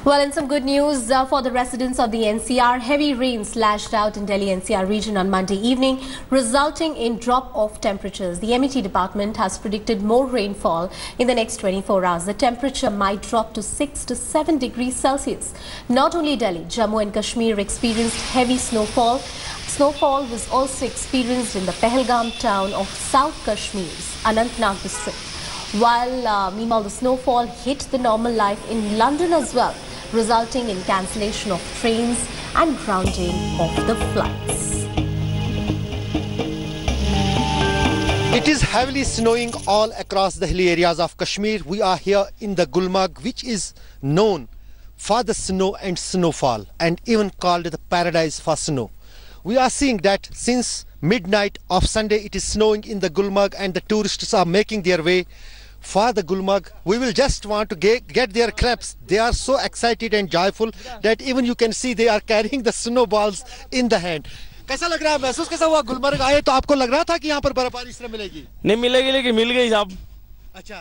Well, in some good news for the residents of the NCR, heavy rain slashed out in Delhi-NCR region on Monday evening, resulting in drop-off temperatures. The MET department has predicted more rainfall in the next 24 hours. The temperature might drop to 6 to 7 degrees Celsius. Not only Delhi, Jammu and Kashmir experienced heavy snowfall. Snowfall was also experienced in the Pahalgam town of South Kashmir's Anantnag district. While meanwhile the snowfall hit the normal life in London as well, resulting in cancellation of trains and grounding of the flights. It is heavily snowing all across the hilly areas of Kashmir. We are here in the Gulmarg, which is known for the snow and snowfall, and even called the paradise for snow. We are seeing that since midnight of Sunday it is snowing in the Gulmarg, and the tourists are making their way for the Gulmarg. We will just want to get their claps. They are so excited and joyful that even you can see they are carrying the snowballs in the hand. कैसा लग रहा है, महसूस कैसा हुआ? गुलमर्ग आए तो आपको लग रहा था कि यहाँ पर बर्फबारी इस तरह मिलेगी? नहीं मिलेगी, लेकिन मिल गई साहब। अच्छा,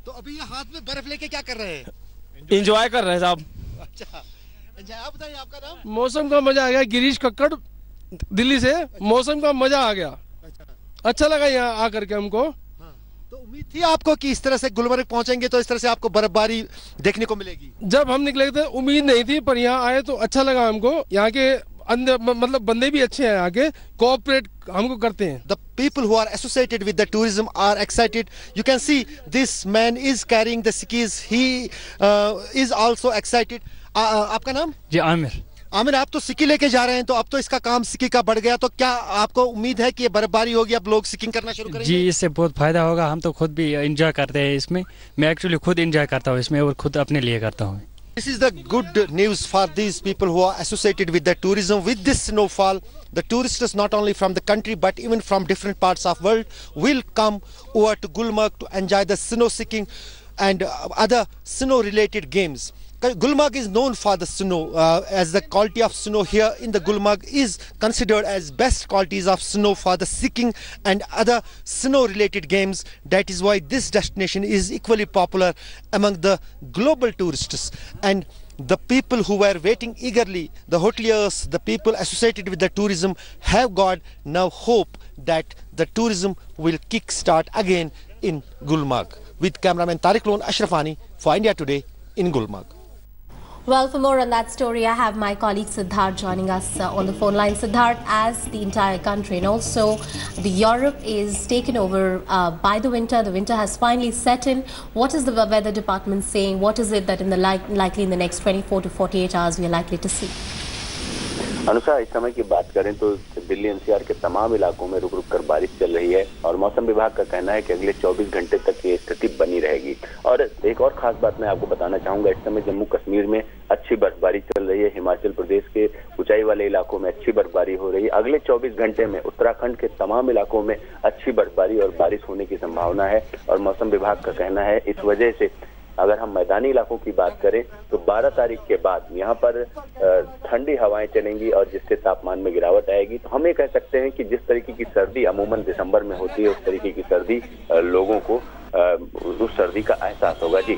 तो अभी ये हाथ में बर्फ लेके क्या कर रहे हैं? एंजॉय कर रहे हैं साहब। अच्छा, आप बताइए आपका नाम? मौसम का मजा आ गया। गिरीश कक्कड़ दिल्ली से। मौसम का मजा आ गया। अच्छा लगा यहाँ आकर के हमको। तो उम्मीद थी आपको कि इस तरह से गुलमर्ग पहुंचेंगे तो इस तरह से आपको बर्फबारी देखने को मिलेगी? जब हम निकले थे उम्मीद नहीं थी, पर यहाँ आए तो अच्छा लगा हमको। यहाँ के मतलब बंदे भी अच्छे हैं, यहाँ के कोऑपरेट हमको करते हैं। The people who are associated with the tourism are excited. You can see this man is carrying the skis. He is also excited. आपका नाम? जी आमिर। आमिर, आप तो सिक्की लेके जा रहे हैं, तो अब तो इसका काम सिक्की का बढ़ गया, तो क्या आपको उम्मीद है कि ये बर्फबारी होगी, अब लोग सिकिंग करना शुरू करेंगे? जी, इससे बहुत फायदा होगा। हम तो खुद भी एंजॉय करते हैं इसमें। मैं एक्चुअली खुद एंजॉय करता हूँ इसमें और खुद अपने लिए करता हूँ। This is the good news for these people who are associated with the tourism. With this snowfall, the tourists not only from the country but even from different parts of world will come over to Gulmarg to enjoy the snow skiing and other snow related games. Gulmarg is known for the snow, as the quality of snow here in the Gulmarg is considered as best qualities of snow for the skiing and other snow related games. That is why this destination is equally popular among the global tourists. And the people who were waiting eagerly, the hoteliers, the people associated with the tourism, have got now hope that the tourism will kick-start again in Gulmarg. With cameraman Tariq Lone, Ashrafani for India Today in Gulmarg. Well, for more on that story, I have my colleague Siddharth joining us on the phone line. Siddharth, as the entire country and also the Europe is taken over by the winter has finally set in. What is the weather department saying? What is it that in the likely in the next 24 to 48 hours we are likely to see? अनुसार इस समय की बात करें तो Delhi NCR के तमाम इलाकों में रुक रुक कर बारिश चल रही है और मौसम विभाग का कहना है कि अगले 24 घंटे तक ये स्थिति बनी रहेगी। और एक और खास बात मैं आपको बताना चाहूंगा, इस समय जम्मू कश्मीर में अच्छी बर्फबारी चल रही है। हिमाचल प्रदेश के ऊंचाई वाले इलाकों में अच्छी बर्फबारी हो रही है। अगले 24 घंटे में उत्तराखंड के तमाम इलाकों में अच्छी बर्फबारी और बारिश होने की संभावना है। और मौसम विभाग का कहना है इस वजह से अगर हम मैदानी इलाकों की बात करें तो 12 तारीख के बाद यहाँ पर ठंडी हवाएं चलेंगी और जिससे तापमान में गिरावट आएगी। तो हम ये कह सकते हैं कि जिस तरीके की सर्दी अमूमन दिसंबर में होती है, उस तरीके की सर्दी लोगों को उस सर्दी का एहसास होगा। जी,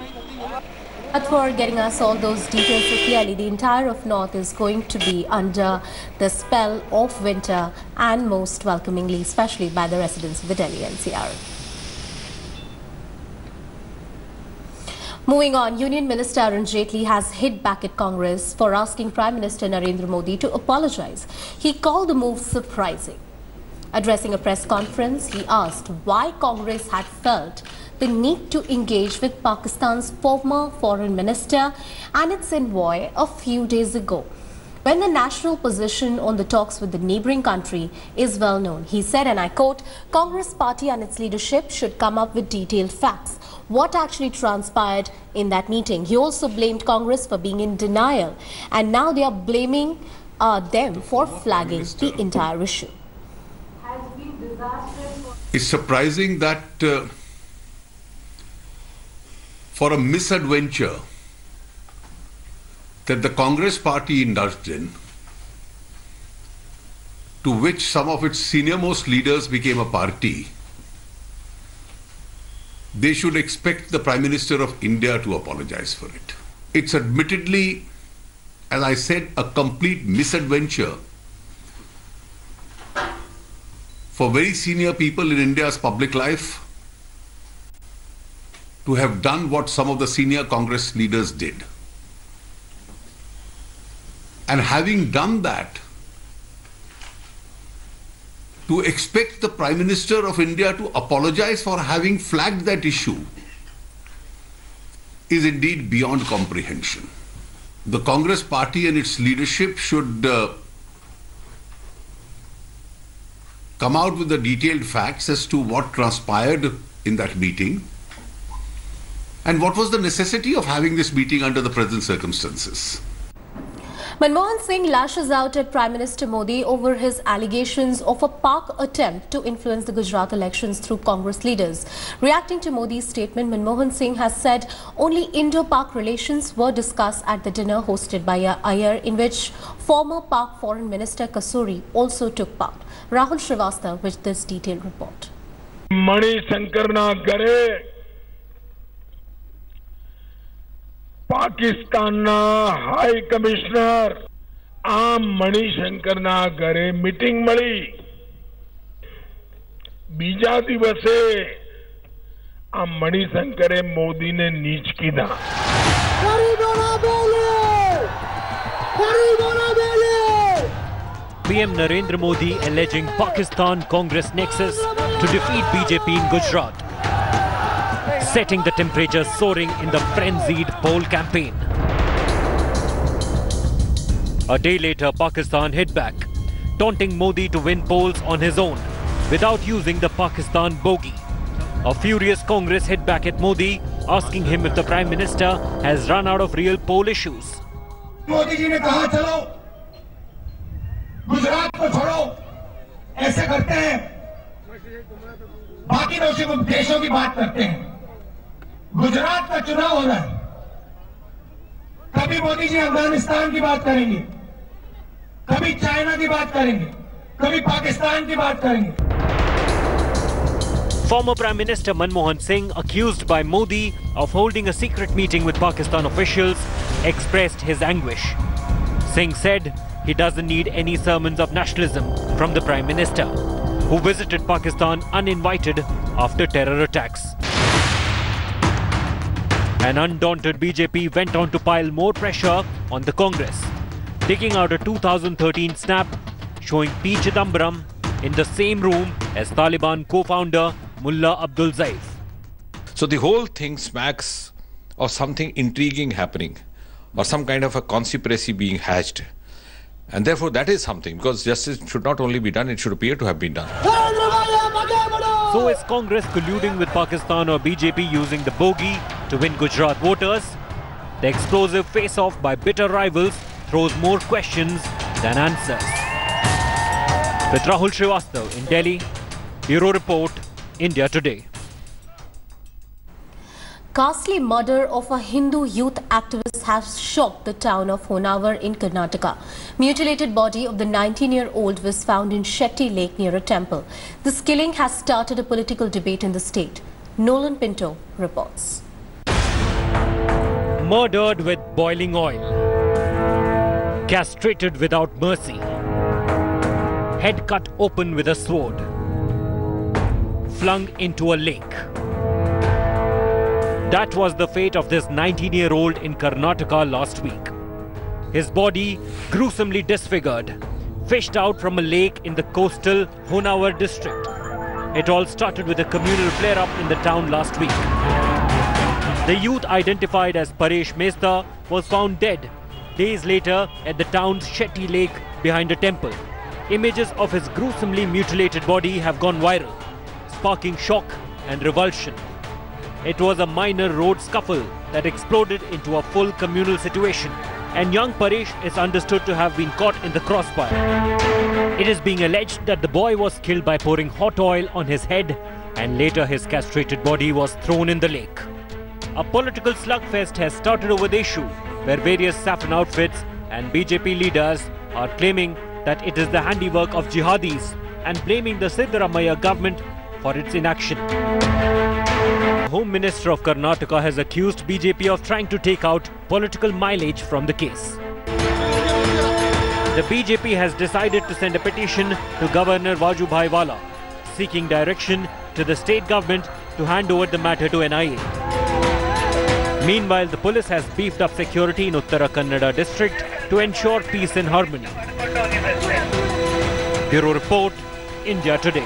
But for getting us all those details so clearly, the entire of North is going to be under the spell of winter and most welcomingly, especially by the residents of the Delhi-NCR. Moving on, Union Minister Arun Jaitley has hit back at Congress for asking Prime Minister Narendra Modi to apologize. He called the move surprising. Addressing a press conference, he asked why Congress had felt the need to engage with Pakistan's former foreign minister and its envoy a few days ago, when the national position on the talks with the neighbouring country is well known. He said, and I quote, Congress party and its leadership should come up with detailed facts. What actually transpired in that meeting? He also blamed Congress for being in denial, and now they are blaming them for flagging the entire issue. It's surprising that for a misadventure that the Congress party indulged in, to which some of its senior-most leaders became a party, they should expect the Prime Minister of India to apologize for it. It's admittedly, as I said, a complete misadventure for very senior people in India's public life to have done what some of the senior Congress leaders did. And having done that, to expect the Prime Minister of India to apologize for having flagged that issue is indeed beyond comprehension. The Congress party and its leadership should come out with the detailed facts as to what transpired in that meeting and what was the necessity of having this meeting under the present circumstances. Manmohan Singh lashes out at Prime Minister Modi over his allegations of a Pak attempt to influence the Gujarat elections through Congress leaders. Reacting to Modi's statement, Manmohan Singh has said only Indo-Pak relations were discussed at the dinner hosted by Iyer, in which former Pak Foreign Minister Kasuri also took part. Rahul Srivastava with this detailed report. Mani Shankar na kare, Pakistan high commissioner आम मणिशंकर ना करे meeting मळी बीजा दिवसे आ मणिशंकरे मोदी ने नीच कीधा PM Narendra Modi alleging Pakistan Congress nexus to defeat BJP in Gujarat, setting the temperature soaring in the frenzied poll campaign. A day later, Pakistan hit back, taunting Modi to win polls on his own without using the Pakistan bogey. A furious Congress hit back at Modi, asking him if the Prime Minister has run out of real poll issues. Modi ji ne kaha chalo Gujarat ko छोड़ो ऐसे करते हैं बाकी देशों की बात करते हैं गुजरात का चुनाव हो रहा है कभी मोदी जी अफगानिस्तान की बात करेंगे कभी चाइना की बात करेंगे कभी पाकिस्तान की बात करेंगे Former Prime Minister Manmohan Singh, accused by Modi of holding a secret meeting with Pakistan officials, expressed his anguish. Singh said he doesn't need any sermons of nationalism from the Prime Minister, who visited Pakistan uninvited after terror attacks. An undaunted BJP went on to pile more pressure on the Congress, digging out a 2013 snap showing P. Chidambaram in the same room as Taliban co-founder Mullah Abdul Zaif. So the whole thing smacks of something intriguing happening or some kind of a conspiracy being hatched. And therefore that is something, because justice should not only be done, it should appear to have been done. So is Congress colluding with Pakistan or BJP using the bogey to win Gujarat voters? The explosive face-off by bitter rivals throws more questions than answers. With Rahul Srivastava in Delhi, Bureau Report, India Today. Ghastly murder of a Hindu youth activist has shocked the town of Honavar in Karnataka. Mutilated body of the 19-year-old was found in Shetty Lake near a temple. This killing has started a political debate in the state. Nolan Pinto reports. Murdered with boiling oil. Castrated without mercy. Head cut open with a sword. Flung into a lake. That was the fate of this 19-year-old in Karnataka last week. His body, gruesomely disfigured, fished out from a lake in the coastal Honavar district. It all started with a communal flare-up in the town last week. The youth, identified as Paresh Mehta, was found dead days later at the town's Shetty Lake behind a temple. Images of his gruesomely mutilated body have gone viral, sparking shock and revulsion. It was a minor road scuffle that exploded into a full communal situation, and young Paresh is understood to have been caught in the crossfire. It is being alleged that the boy was killed by pouring hot oil on his head, and later his castrated body was thrown in the lake. A political slugfest has started over the issue, where various saffron outfits and BJP leaders are claiming that it is the handiwork of jihadis and blaming the Siddaramaiah government for its inaction. Home Minister of Karnataka has accused BJP of trying to take out political mileage from the case. The BJP has decided to send a petition to Governor Vajubhai Vala, seeking direction to the state government to hand over the matter to NIA. Meanwhile, the police has beefed up security in Uttara Kannada district to ensure peace and harmony. Bureau Report, India Today.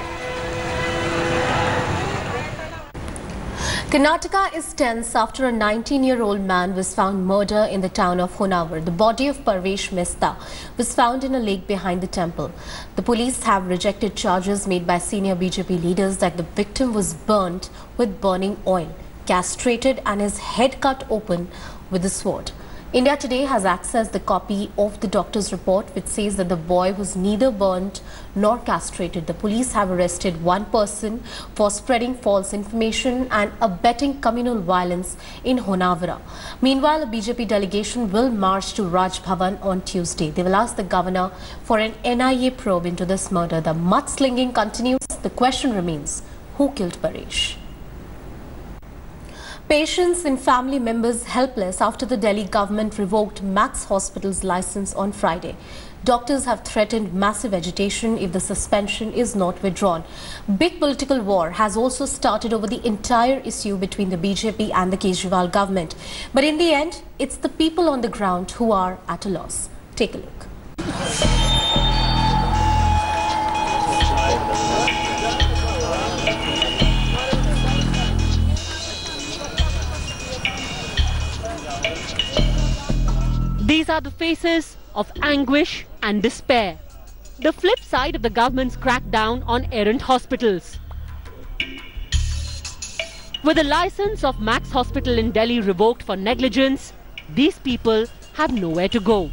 Karnataka is tense after a 19-year-old man was found murdered in the town of Honavar. The body of Parvesh Mehta was found in a lake behind the temple. The police have rejected charges made by senior BJP leaders that the victim was burnt with burning oil, castrated and his head cut open with a sword. India Today has accessed the copy of the doctor's report which says that the boy was neither burnt nor castrated. The police have arrested one person for spreading false information and abetting communal violence in Honavara. Meanwhile, a BJP delegation will march to Raj Bhavan on Tuesday. They will ask the governor for an NIA probe into this murder. The mudslinging continues. The question remains, who killed Paresh? Patients and family members helpless after the Delhi government revoked Max Hospital's license on Friday. Doctors have threatened massive agitation if the suspension is not withdrawn. Big political war has also started over the entire issue between the BJP and the Kejriwal government. But in the end, it's the people on the ground who are at a loss. Take a look. These are the faces of anguish and despair. The flip side of the government's crackdown on errant hospitals. With the license of Max Hospital in Delhi revoked for negligence, these people have nowhere to go.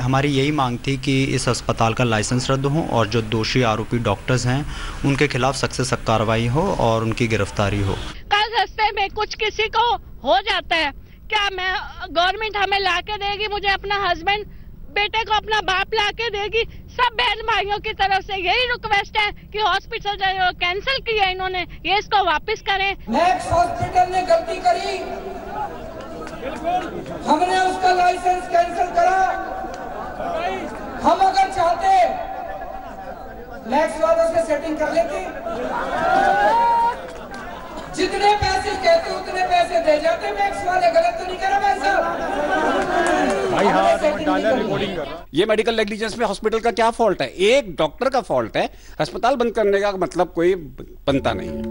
हमारी यही मांग थी कि इस अस्पताल का licence रद्द हो और जो दोषी आरोपी डॉक्टर्स हैं उनके खिलाफ सख्त से सख्त कार्रवाई हो और उनकी गिरफ्तारी हो। कल रास्ते में कुछ किसी को हो जाता है, क्या मैं गवर्नमेंट हमें लाके देगी, मुझे अपना हस्बैंड, बेटे को अपना बाप लाके देगी? सब बहन भाइयों की तरफ से यही रिक्वेस्ट है कि हॉस्पिटल जो कैंसिल किया इन्होंने, ये इसको वापस करें। मैक्स हॉस्पिटल ने गलती करी, हमने उसका लाइसेंस कैंसिल करा। हम अगर चाहते मैक्स वालों से सेटिंग कर लेते, जितने पैसे कहते उतने पैसे दे जाते। मैक्स वाले गलत तो नहीं कर रहा भाई साहब? भाई हाँ, रिकॉर्डिंग कर रहा। ये मेडिकल नेग्लिजेंस में हॉस्पिटल का क्या फॉल्ट है? एक डॉक्टर का फॉल्ट है। अस्पताल बंद करने का मतलब कोई बनता नहीं है।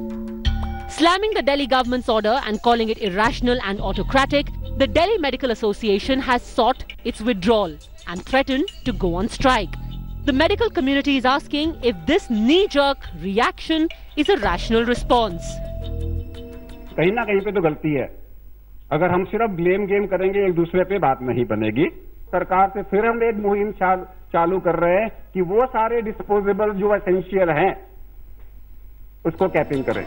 Slamming the Delhi government's order and calling it irrational and autocratic, the Delhi Medical Association has sought its withdrawal and threatened to go on strike. The medical community is asking if this knee-jerk reaction is a rational response. कहीं ना कहीं पे तो गलती है। अगर हम सिर्फ ब्लेम गेम करेंगे एक दूसरे पे, बात नहीं बनेगी। सरकार से फिर हम एक मुहिम चालू कर रहे हैं कि वो सारे डिस्पोजेबल जो एसेंशियल हैं उसको कैपिंग करें।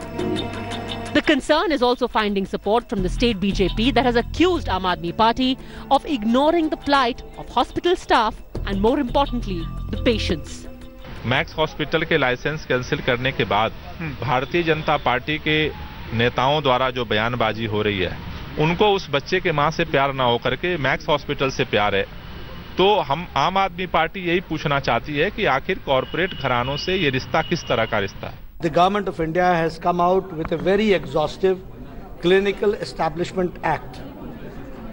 The concern is also finding support from the state BJP that has accused Aam Aadmi Party of ignoring the plight of hospital staff and, more importantly, the patients. Max hospital के licence cancel करने के बाद Bharatiya Janata party के नेताओं द्वारा जो बयानबाजी हो रही है, उनको उस बच्चे के मां से प्यार ना होकर के मैक्स हॉस्पिटल से प्यार है। तो हम आम आदमी पार्टी यही पूछना चाहती है कि आखिर कॉरपोरेट घरानों से ये रिश्ता किस तरह का रिश्ता है। The government of India has come out with a very exhaustive Clinical Establishment Act.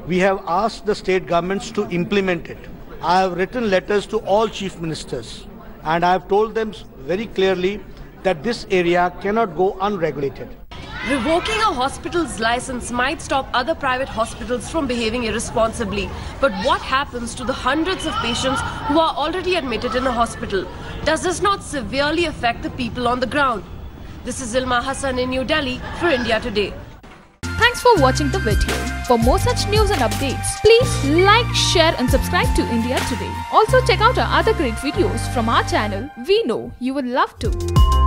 We have asked the state governments to implement it. I have written letters to all chief ministers and I have told them very clearly that this area cannot go unregulated. Revoking a hospital's license might stop other private hospitals from behaving irresponsibly. But what happens to the hundreds of patients who are already admitted in a hospital? Does this not severely affect the people on the ground? This is Ilma Hassan in New Delhi for India Today. Thanks for watching the video. For more such news and updates, please like, share and subscribe to India Today. Also check out our other great videos from our channel. We know you will love to.